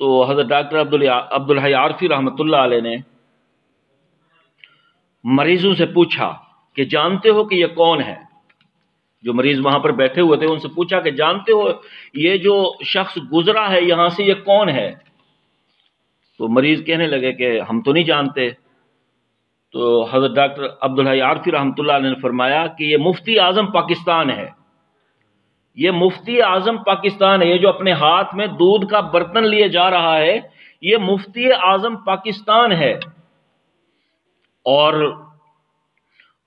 تو حضرت ڈاکٹر عبدالحی عارفی رحمۃ اللہ علیہ نے مریضوں سے پوچھا کہ جانتے ہو کہ یہ کون ہے؟ جو مریض وہاں پر بیٹھے ہوئے تھے ان سے پوچھا کہ جانتے ہو یہ جو شخص گزرا ہے یہاں سے یہ کون ہے؟ تو مریض کہنے لگے کہ ہم تو نہیں جانتے۔ تو حضرت ڈاکٹر عبدالحی عارفی رحمۃ اللہ علیہ نے فرمایا کہ یہ مفتی اعظم پاکستان ہے، یہ مفتی اعظم پاکستان ہے، یہ جو اپنے ہاتھ میں دودھ کا برتن لیے جا رہا ہے یہ مفتی اعظم پاکستان ہے۔ اور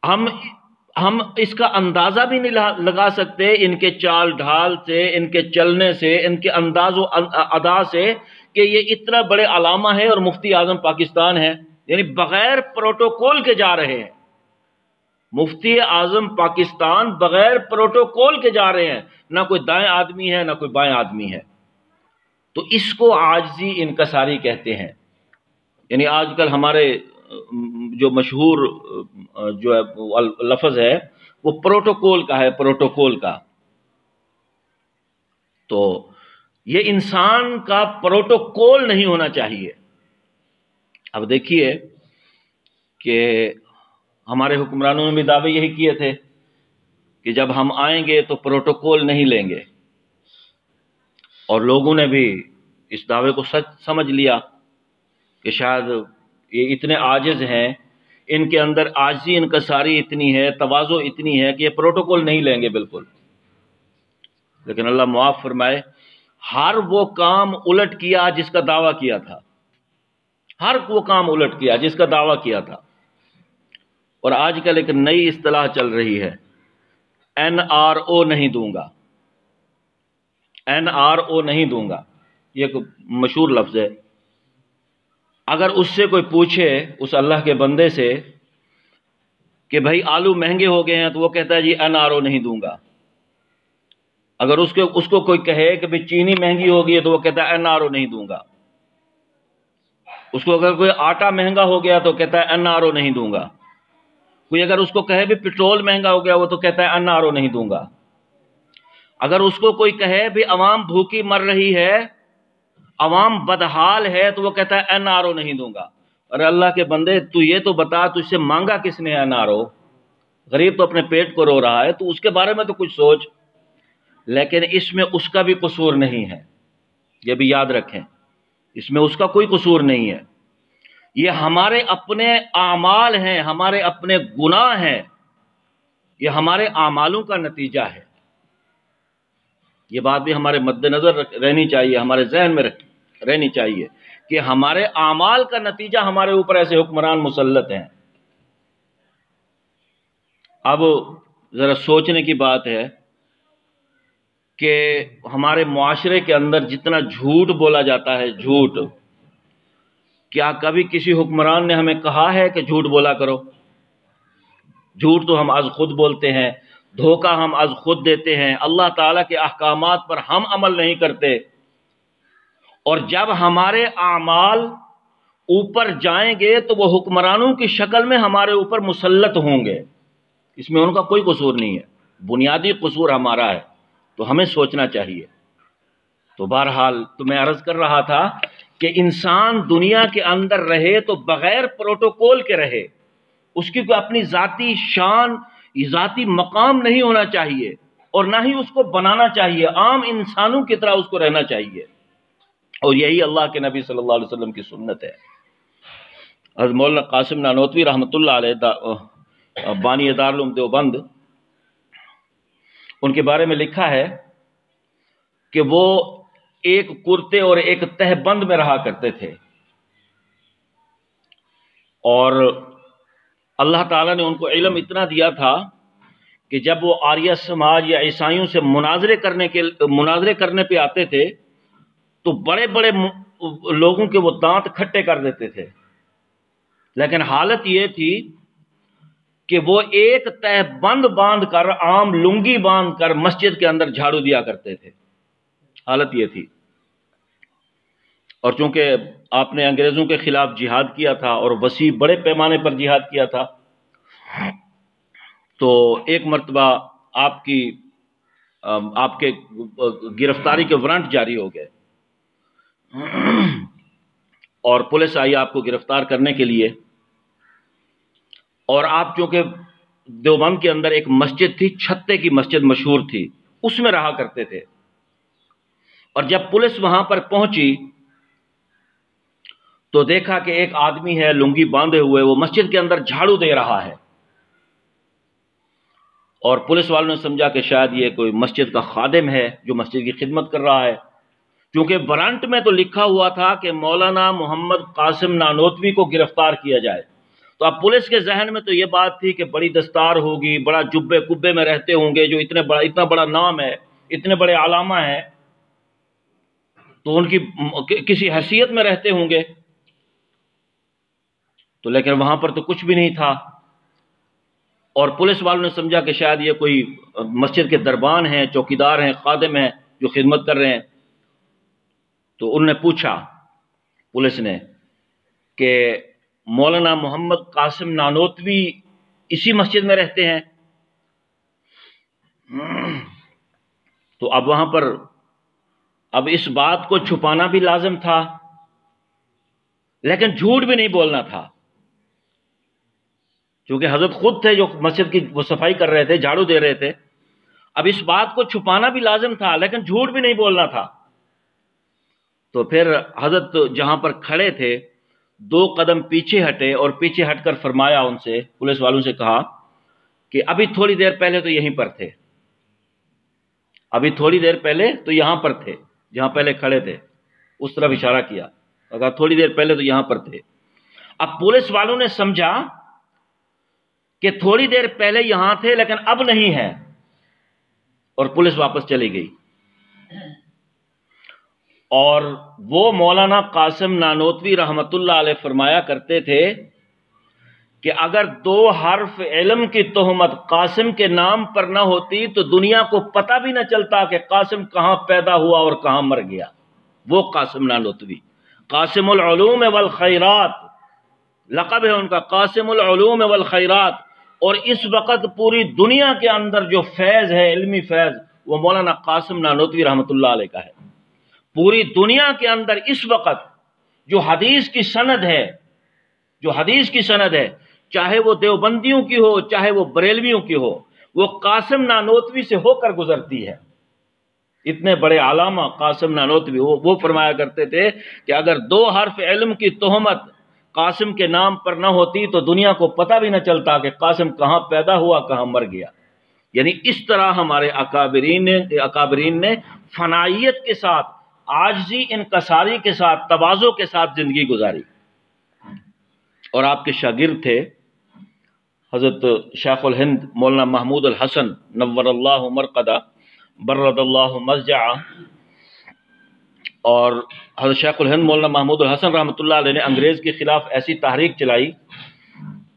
ہم اس کا اندازہ بھی نہیں لگا سکتے ان کے چال ڈھال سے، ان کے چلنے سے، ان کے انداز و ادا سے کہ یہ اتنا بڑے علامہ ہے اور مفتی اعظم پاکستان ہے، یعنی بغیر پروٹوکول کے جا رہے ہیں۔ مفتی اعظم پاکستان بغیر پروٹوکول کے جا رہے ہیں، نہ کوئی دائیں آدمی ہے نہ کوئی بائیں آدمی ہے۔ تو اس کو عاجزی انکساری کہتے ہیں۔ یعنی آج کل ہمارے جو مشہور جو لفظ ہے وہ پروٹوکول کا ہے، پروٹوکول کا۔ تو یہ انسان کا پروٹوکول نہیں ہونا چاہیے۔ اب دیکھیے کہ ہمارے حکمرانوں نے بھی دعوے یہی کیے تھے کہ جب ہم آئیں گے تو پروٹوکول نہیں لیں گے، اور لوگوں نے بھی اس دعوے کو سچ سمجھ لیا کہ شاید یہ اتنے عاجز ہیں، ان کے اندر عاجزی انکساری اتنی ہے، تواضع اتنی ہے کہ یہ پروٹوکول نہیں لیں گے بالکل۔ لیکن اللہ معاف فرمائے، ہر وہ کام الٹ کیا جس کا دعویٰ کیا تھا، ہر وہ کام الٹ کیا جس کا دعویٰ کیا تھا۔ اور آج کل ایک نئی اصطلاح چل رہی ہے، NRO نہیں دوں گا، NRO نہیں دوں گا، یہ ایک مشہور لفظ ہے۔ اگر اس سے کوئی پوچھے اس اللہ کے بندے سے کہ بھائی آلو مہنگے ہو گئے ہیں تو وہ کہتا ہے جی NRO نہیں دوں گا۔ اگر اس کو کوئی کہے کہ بھائی چینی مہنگی ہو گئی ہے تو وہ کہتا ہے NRO نہیں دوں گا۔ اس کو اگر کوئی آٹا مہنگا ہو گیا تو کہتا ہے NRO نہیں دوں گا۔ کوئی اگر اس کو کہے بھی پیٹرول مہنگا ہو گیا وہ تو کہتا ہے NRO نہیں دوں گا۔ اگر اس کو کوئی کہے بھی عوام بھوکی مر رہی ہے، عوام بدحال ہے، تو وہ کہتا ہے NRO نہیں دوں گا۔ اور اللہ کے بندے تو یہ تو بتا تجھ سے مانگا کس نے NRO؟ غریب تو اپنے پیٹ کو رو رہا ہے، تو اس کے بارے میں تو کچھ سوچ۔ لیکن اس میں اس کا بھی قصور نہیں ہے، یہ بھی یاد رکھیں، اس میں اس کا کوئی قصور نہیں ہے۔ یہ ہمارے اپنے اعمال ہیں، ہمارے اپنے گناہ ہیں، یہ ہمارے اعمالوں کا نتیجہ ہے۔ یہ بات بھی ہمارے مد نظر رہنی چاہیے، ہمارے ذہن میں رہنی چاہیے کہ ہمارے اعمال کا نتیجہ ہمارے اوپر ایسے حکمران مسلط ہیں۔ اب ذرا سوچنے کی بات ہے کہ ہمارے معاشرے کے اندر جتنا جھوٹ بولا جاتا ہے، جھوٹ، کیا کبھی کسی حکمران نے ہمیں کہا ہے کہ جھوٹ بولا کرو؟ جھوٹ تو ہم از خود بولتے ہیں، دھوکہ ہم از خود دیتے ہیں، اللہ تعالیٰ کے احکامات پر ہم عمل نہیں کرتے۔ اور جب ہمارے اعمال اوپر جائیں گے تو وہ حکمرانوں کی شکل میں ہمارے اوپر مسلط ہوں گے، اس میں ان کا کوئی قصور نہیں ہے، بنیادی قصور ہمارا ہے، تو ہمیں سوچنا چاہیے۔ تو بہرحال تو میں عرض کر رہا تھا کہ انسان دنیا کے اندر رہے تو بغیر پروٹوکول کے رہے، اس کی کوئی اپنی ذاتی شان، ذاتی مقام نہیں ہونا چاہیے، اور نہ ہی اس کو بنانا چاہیے، عام انسانوں کی طرح اس کو رہنا چاہیے۔ اور یہی اللہ کے نبی صلی اللہ علیہ وسلم کی سنت ہے۔ حضرت مولانا قاسم نانوتوی رحمۃ اللہ علیہ بانی دارالعلوم دیوبند، ان کے بارے میں لکھا ہے کہ وہ ایک کرتے اور ایک تہبند میں رہا کرتے تھے، اور اللہ تعالیٰ نے ان کو علم اتنا دیا تھا کہ جب وہ آریہ سماج یا عیسائیوں سے مناظرے کرنے پہ آتے تھے تو بڑے بڑے لوگوں کے وہ دانت کھٹے کر دیتے تھے، لیکن حالت یہ تھی کہ وہ ایک تہبند باندھ کر، عام لنگی باندھ کر مسجد کے اندر جھاڑو دیا کرتے تھے، حالت یہ تھی۔ اور چونکہ آپ نے انگریزوں کے خلاف جہاد کیا تھا اور وسیع بڑے پیمانے پر جہاد کیا تھا، تو ایک مرتبہ آپ کے گرفتاری کے وارنٹ جاری ہو گئے۔ اور پولیس آئی آپ کو گرفتار کرنے کے لیے، اور آپ چونکہ دیوبند کے اندر ایک مسجد تھی، چھتے کی مسجد مشہور تھی، اس میں رہا کرتے تھے، اور جب پولیس وہاں پر پہنچی تو دیکھا کہ ایک آدمی ہے لنگی باندھے ہوئے، وہ مسجد کے اندر جھاڑو دے رہا ہے، اور پولیس والوں نے سمجھا کہ شاید یہ کوئی مسجد کا خادم ہے جو مسجد کی خدمت کر رہا ہے، کیونکہ وارنٹ میں تو لکھا ہوا تھا کہ مولانا محمد قاسم نانوتوی کو گرفتار کیا جائے۔ تو اب پولیس کے ذہن میں تو یہ بات تھی کہ بڑی دستار ہوگی، بڑا جبے کبے میں رہتے ہوں گے، جو اتنا بڑا نام ہے، اتنے بڑے علامہ ہیں، تو ان کی کسی حیثیت میں رہتے ہوں گے، تو لیکن وہاں پر تو کچھ بھی نہیں تھا، اور پولیس والوں نے سمجھا کہ شاید یہ کوئی مسجد کے دربان ہیں، چوکیدار ہیں، خادم ہیں جو خدمت کر رہے ہیں۔ تو انہوں نے پوچھا پولیس نے کہ مولانا محمد قاسم نانوتوی اسی مسجد میں رہتے ہیں؟ تو اب وہاں پر اب اس بات کو چھپانا بھی لازم تھا، لیکن جھوٹ بھی نہیں بولنا تھا، کیونکہ حضرت خود تھے جو مسجد کی وہ صفائی کر رہے تھے، جھاڑو دے رہے تھے۔ اب اس بات کو چھپانا بھی لازم تھا، لیکن جھوٹ بھی نہیں بولنا تھا۔ تو پھر حضرت جہاں پر کھڑے تھے 2 قدم پیچھے ہٹے، اور پیچھے ہٹ کر فرمایا ان سے، پولیس والوں سے کہا کہ ابھی تھوڑی دیر پہلے تو یہیں پر تھے، ابھی تھوڑی دیر پہلے تو یہاں پر تھے، جہاں پہلے کھڑے تھے اس طرف اشارہ کیا، کہا تھوڑی دیر پہلے تو یہاں پر تھے۔ اب پولیس والوں نے سمجھا کہ تھوڑی دیر پہلے یہاں تھے لیکن اب نہیں ہے، اور پولیس واپس چلی گئی۔ اور وہ مولانا قاسم نانوتوی رحمت اللہ علیہ فرمایا کرتے تھے کہ اگر 2 حرف علم کی تہمت قاسم کے نام پر نہ ہوتی تو دنیا کو پتہ بھی نہ چلتا کہ قاسم کہاں پیدا ہوا اور کہاں مر گیا۔ وہ قاسم نانوتوی قاسم العلوم والخیرات، لقب ہے ان کا، قاسم العلوم والخیرات، اور اس وقت پوری دنیا کے اندر جو فیض ہے، علمی فیض، وہ مولانا قاسم نانوتوی رحمت اللہ علیہ کا ہے۔ پوری دنیا کے اندر اس وقت جو حدیث کی سند ہے، چاہے وہ دیوبندیوں کی ہو، چاہے وہ بریلویوں کی ہو، وہ قاسم نانوتوی سے ہو کر گزرتی ہے۔ اتنے بڑے علامہ قاسم نانوتوی، وہ فرمایا کرتے تھے کہ اگر 2 حرف علم کی تہمت قاسم کے نام پر نہ ہوتی تو دنیا کو پتہ بھی نہ چلتا کہ قاسم کہاں پیدا ہوا، کہاں مر گیا۔ یعنی اس طرح ہمارے اکابرین نے فنائیت کے ساتھ، عاجزی انکساری کے ساتھ، تواضع کے ساتھ زندگی گزاری۔ اور آپ کے شاگرد تھے حضرت شیخ الہند مولانا محمود الحسن نور اللہ مرقدہ برد اللہ مضجعہ، اور حضرت شیخ الہند مولانا محمود الحسن رحمۃ اللہ علیہ نے انگریز کے خلاف ایسی تحریک چلائی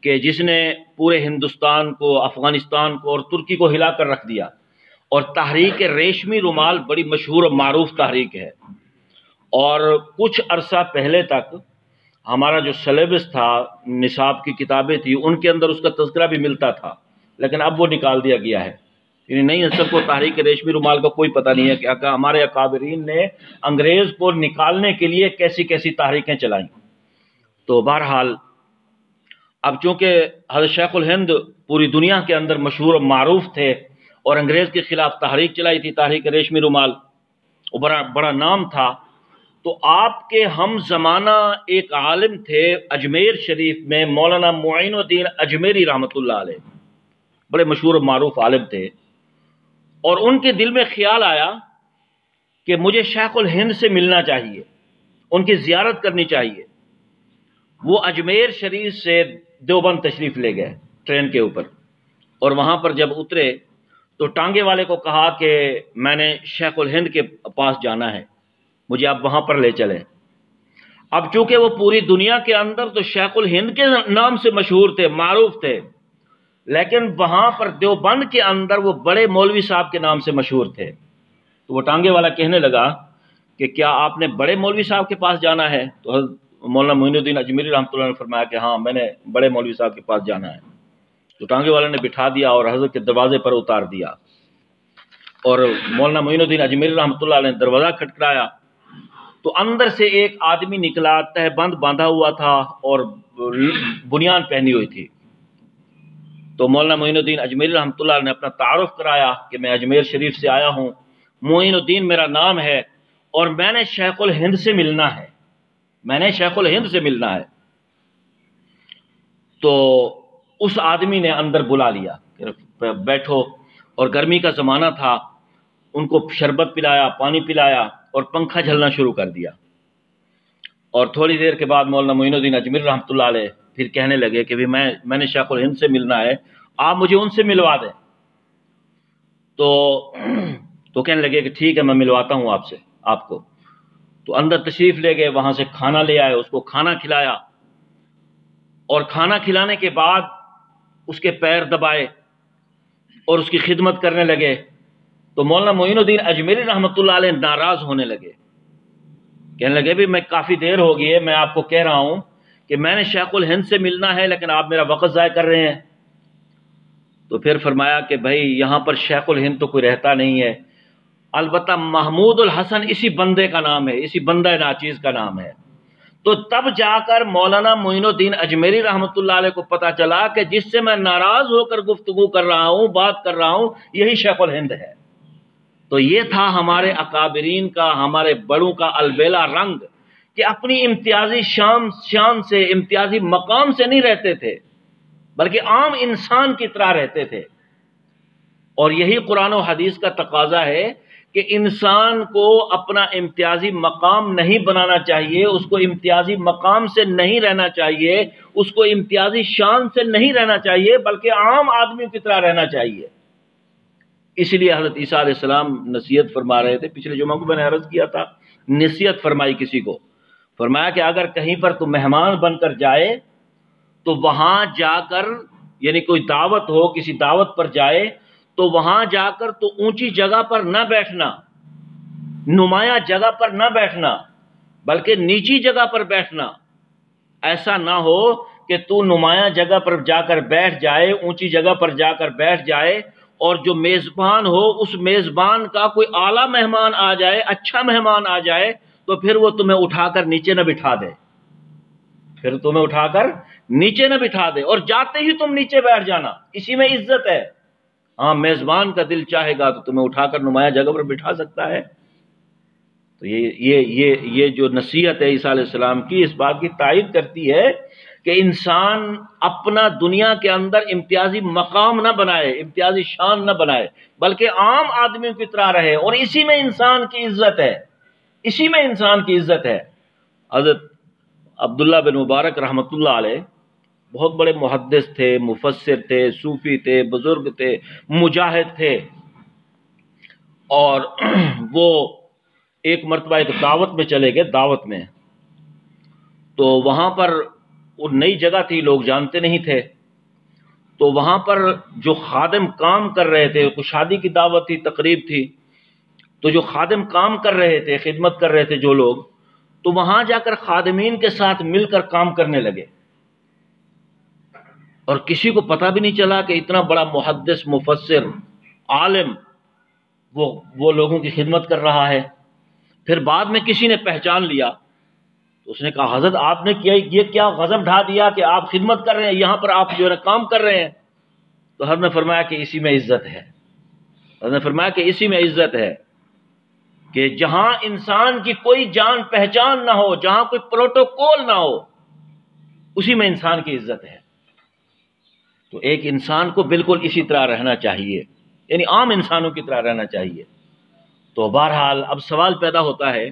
کہ جس نے پورے ہندوستان کو، افغانستان کو اور ترکی کو ہلا کر رکھ دیا، اور تحریک ریشمی رومال بڑی مشہور و معروف تحریک ہے۔ اور کچھ عرصہ پہلے تک ہمارا جو سلیبس تھا، نصاب کی کتابیں تھی، ان کے اندر اس کا تذکرہ بھی ملتا تھا، لیکن اب وہ نکال دیا گیا ہے۔ یعنی نہیں، سب کو تحریک ریشمی رومال کا کوئی پتہ نہیں ہے کہ ہمارے اکابرین نے انگریز کو نکالنے کے لیے کیسی کیسی تحریکیں چلائیں۔ تو بہرحال اب چونکہ حضرت شیخ الہند پوری دنیا کے اندر مشہور و معروف تھے، اور انگریز کے خلاف تحریک چلائی تھی، تحریک ریشمی رومال، وہ بڑا نام تھا، تو آپ کے ہم زمانہ ایک عالم تھے اجمیر شریف میں، مولانا معین الدین اجمیری رحمۃ اللہ علیہ، بڑے مشہور و معروف عالم تھے، اور ان کے دل میں خیال آیا کہ مجھے شیخ الہند سے ملنا چاہیے، ان کی زیارت کرنی چاہیے۔ وہ اجمیر شریف سے دیوبند تشریف لے گئے ٹرین کے اوپر، اور وہاں پر جب اترے تو ٹانگے والے کو کہا کہ میں نے شیخ الہند کے پاس جانا ہے، مجھے آپ وہاں پر لے چلیں۔ اب چونکہ وہ پوری دنیا کے اندر تو شیخ الہند کے نام سے مشہور تھے، معروف تھے، لیکن وہاں پر دیوبند کے اندر وہ بڑے مولوی صاحب کے نام سے مشہور تھے۔ تو وہ ٹانگے والا کہنے لگا کہ کیا آپ نے بڑے مولوی صاحب کے پاس جانا ہے؟ تو حضرت مولانا معین الدین اجمیری رحمۃ اللہ نے فرمایا کہ ہاں، میں نے بڑے مولوی صاحب کے پاس جانا ہے۔ تو ٹانگے والے نے بٹھا دیا اور حضرت کے دروازے پر اتار دیا، اور مولانا معین الدین اجمیری رحمۃ اللہ علیہ نے دروازہ کھٹکھٹایا تو اندر سے ایک آدمی نکلا، تہبند باندھا ہوا تھا اور بنیان پہنی ہوئی تھی۔ تو مولانا معین الدین اجمیری رحمۃ اللہ نے اپنا تعارف کرایا کہ میں اجمیر شریف سے آیا ہوں، معین الدین میرا نام ہے اور میں نے شیخ الہند سے ملنا ہے، میں نے شیخ الہند سے ملنا ہے۔ تو اس آدمی نے اندر بلا لیا کہ بیٹھو، اور گرمی کا زمانہ تھا، ان کو شربت پلایا، پانی پلایا اور پنکھا جھلنا شروع کر دیا۔ اور تھوڑی دیر کے بعد مولانا معین الدین اجمیری رحمۃ اللہ علیہ پھر کہنے لگے کہ میں نے شیخ الہند سے ملنا ہے، آپ مجھے ان سے ملوا دیں۔ تو کہنے لگے کہ ٹھیک ہے، میں ملواتا ہوں آپ کو۔ تو اندر تشریف لے گئے، وہاں سے کھانا لے آئے، اس کو کھانا کھلایا، اور کھانا کھلانے کے بعد اس کے پیر دبائے اور اس کی خدمت کرنے لگے۔ تو مولانا معین الدین اجمیری رحمۃ اللہ علیہ ناراض ہونے لگے، کہنے لگے بھی میں کافی دیر ہو گئی ہے، میں آپ کو کہہ رہا ہوں کہ میں نے شیخ الہند سے ملنا ہے، لیکن آپ میرا وقت ضائع کر رہے ہیں۔ تو پھر فرمایا کہ بھائی یہاں پر شیخ الہند تو کوئی رہتا نہیں ہے، البتہ محمود الحسن اسی بندے کا نام ہے، اسی بندہ ناچیز کا نام ہے۔ تو تب جا کر مولانا معین الدین اجمیری رحمۃ اللہ علیہ کو پتا چلا کہ جس سے میں ناراض ہو کر گفتگو کر رہا ہوں، بات کر رہا ہوں، یہی شیخ الہند ہے۔ تو یہ تھا ہمارے اکابرین کا، ہمارے بڑوں کا البیلا رنگ، کہ اپنی امتیازی شان سے، امتیازی مقام سے نہیں رہتے تھے، بلکہ عام انسان کی طرح رہتے تھے۔ اور یہی قرآن و حدیث کا تقاضا ہے کہ انسان کو اپنا امتیازی مقام نہیں بنانا چاہیے، اس کو امتیازی مقام سے نہیں رہنا چاہیے، اس کو امتیازی شان سے نہیں رہنا چاہیے، بلکہ عام آدمی کی طرح رہنا چاہیے۔ اس لیے حضرت عیسیٰ علیہ السلام نصیحت فرما رہے تھے، پچھلے جمعہ کو میں نے عرض کیا تھا، نصیحت فرمائی کسی کو، فرمایا کہ اگر کہیں پر تو مہمان بن کر جائے تو وہاں جا کر، یعنی کوئی دعوت ہو، کسی دعوت پر جائے تو وہاں جا کر تو اونچی جگہ پر نہ بیٹھنا، نمایاں جگہ پر نہ بیٹھنا، بلکہ نیچی جگہ پر بیٹھنا۔ ایسا نہ ہو کہ تو نمایاں جگہ پر جا کر بیٹھ جائے، اونچی جگہ پر جا کر بیٹھ جائے، اور جو میزبان ہو اس میزبان کا کوئی اعلیٰ مہمان آ جائے، اچھا مہمان آ جائے، تو پھر وہ تمہیں اٹھا کر نیچے نہ بٹھا دے، پھر تمہیں اٹھا کر نیچے نہ بٹھا دے، اور جاتے ہی تم نیچے بیٹھ جانا، اسی میں عزت ہے۔ ہاں، میزبان کا دل چاہے گا تو تمہیں اٹھا کر نمایاں جگہ پر بٹھا سکتا ہے۔ تو یہ جو نصیحت ہے عیسیٰ علیہ السلام کی، اس بات کی تائید کرتی ہے کہ انسان اپنا دنیا کے اندر امتیازی مقام نہ بنائے، امتیازی شان نہ بنائے، بلکہ عام آدمیوں کی طرح رہے، اور اسی میں انسان کی عزت ہے، اسی میں انسان کی عزت ہے۔ حضرت عبداللہ بن مبارک رحمۃ اللہ علیہ بہت بڑے محدث تھے، مفسر تھے، صوفی تھے، بزرگ تھے، مجاہد تھے، اور وہ ایک مرتبہ ایک دعوت میں چلے گئے، دعوت میں، تو وہاں پر وہ نئی جگہ تھی، لوگ جانتے نہیں تھے، تو وہاں پر جو خادم کام کر رہے تھے، کوئی شادی کی دعوت تھی، تقریب تھی، تو جو خادم کام کر رہے تھے، خدمت کر رہے تھے جو لوگ، تو وہاں جا کر خادمین کے ساتھ مل کر کام کرنے لگے، اور کسی کو پتہ بھی نہیں چلا کہ اتنا بڑا محدث، مفسر، عالم وہ لوگوں کی خدمت کر رہا ہے۔ پھر بعد میں کسی نے پہچان لیا، تو اس نے کہا حضرت آپ نے یہ کیا غضب ڈھا دیا کہ آپ خدمت کر رہے ہیں، یہاں پر آپ جو ہے کام کر رہے ہیں؟ تو حضرت نے فرمایا کہ اسی میں عزت ہے، حضرت نے فرمایا کہ اسی میں عزت ہے، کہ جہاں انسان کی کوئی جان پہچان نہ ہو، جہاں کوئی پروٹوکول نہ ہو، اسی میں انسان کی عزت ہے۔ تو ایک انسان کو بالکل اسی طرح رہنا چاہیے، یعنی عام انسانوں کی طرح رہنا چاہیے۔ تو بہرحال اب سوال پیدا ہوتا ہے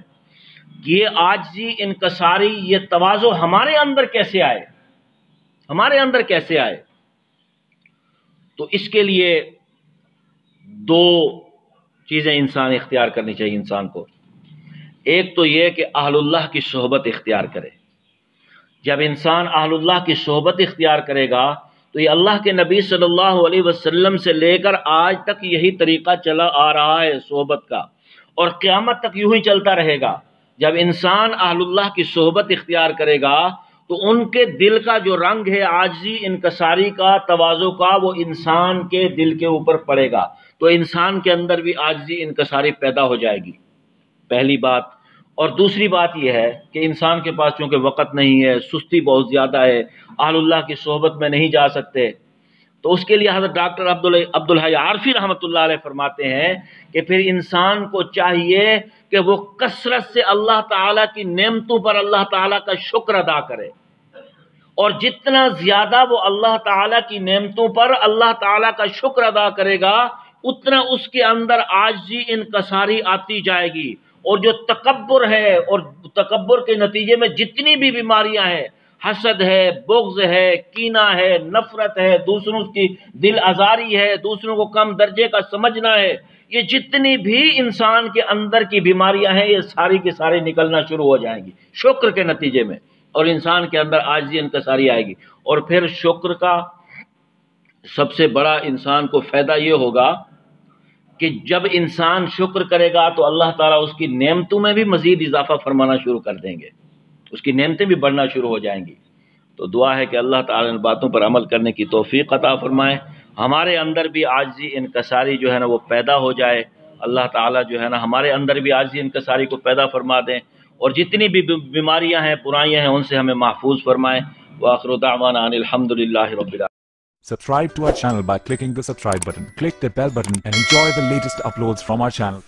کہ یہ عاجزی، انکساری، یہ تواضع ہمارے اندر کیسے آئے، ہمارے اندر کیسے آئے؟ تو اس کے لیے دو چیزیں انسان اختیار کرنی چاہیے انسان کو۔ ایک تو یہ کہ اہل اللہ کی صحبت اختیار کرے۔ جب انسان اہل اللہ کی صحبت اختیار کرے گا تو یہ اللہ کے نبی صلی اللہ علیہ وسلم سے لے کر آج تک یہی طریقہ چلا آ رہا ہے صحبت کا، اور قیامت تک یوں ہی چلتا رہے گا۔ جب انسان اہل اللہ کی صحبت اختیار کرے گا تو ان کے دل کا جو رنگ ہے عاجزی، انکساری کا، تواضع کا، وہ انسان کے دل کے اوپر پڑے گا، تو انسان کے اندر بھی عاجزی، انکساری پیدا ہو جائے گی، پہلی بات۔ اور دوسری بات یہ ہے کہ انسان کے پاس چونکہ وقت نہیں ہے، سستی بہت زیادہ ہے، اہل اللہ کی صحبت میں نہیں جا سکتے، تو اس کے لیے حضرت ڈاکٹر عبدالحی عارفی رحمۃ اللہ علیہ فرماتے ہیں کہ پھر انسان کو چاہیے کہ وہ کثرت سے اللہ تعالیٰ کی نعمتوں پر اللہ تعالیٰ کا شکر ادا کرے، اور جتنا زیادہ وہ اللہ تعالیٰ کی نعمتوں پر اللہ تعالیٰ کا شکر ادا کرے گا اتنا اس کے اندر عاجزی انکساری آتی جائے گی، اور جو تکبر ہے اور تکبر کے نتیجے میں جتنی بھی بیماریاں ہیں، حسد ہے، بغض ہے، کینہ ہے، نفرت ہے، دوسروں کی دل آزاری ہے، دوسروں کو کم درجے کا سمجھنا ہے، یہ جتنی بھی انسان کے اندر کی بیماریاں ہیں یہ ساری کی ساری نکلنا شروع ہو جائیں گی شکر کے نتیجے میں، اور انسان کے اندر عاجزی انکساری آئے گی۔ اور پھر شکر کا سب سے بڑا انسان کو فائدہ یہ ہوگا کہ جب انسان شکر کرے گا تو اللہ تعالیٰ اس کی نعمتوں میں بھی مزید اضافہ فرمانا شروع کر دیں گے، اس کی نعمتیں بھی بڑھنا شروع ہو جائیں گی۔ تو دعا ہے کہ اللہ تعالیٰ ان باتوں پر عمل کرنے کی توفیق عطا فرمائے، ہمارے اندر بھی عاجزی انکساری جو ہے نا وہ پیدا ہو جائے، اللہ تعالیٰ جو ہے نا ہمارے اندر بھی عاجزی انکساری کو پیدا فرما دیں، اور جتنی بھی بیماریاں ہیں برائیاں ہیں ان سے ہمیں محفوظ فرمائیں۔ وآخر دعوانا ان الحمدللہ رب العالمین۔ Subscribe to our channel by clicking the subscribe button. Click the bell button and enjoy the latest uploads from our channel.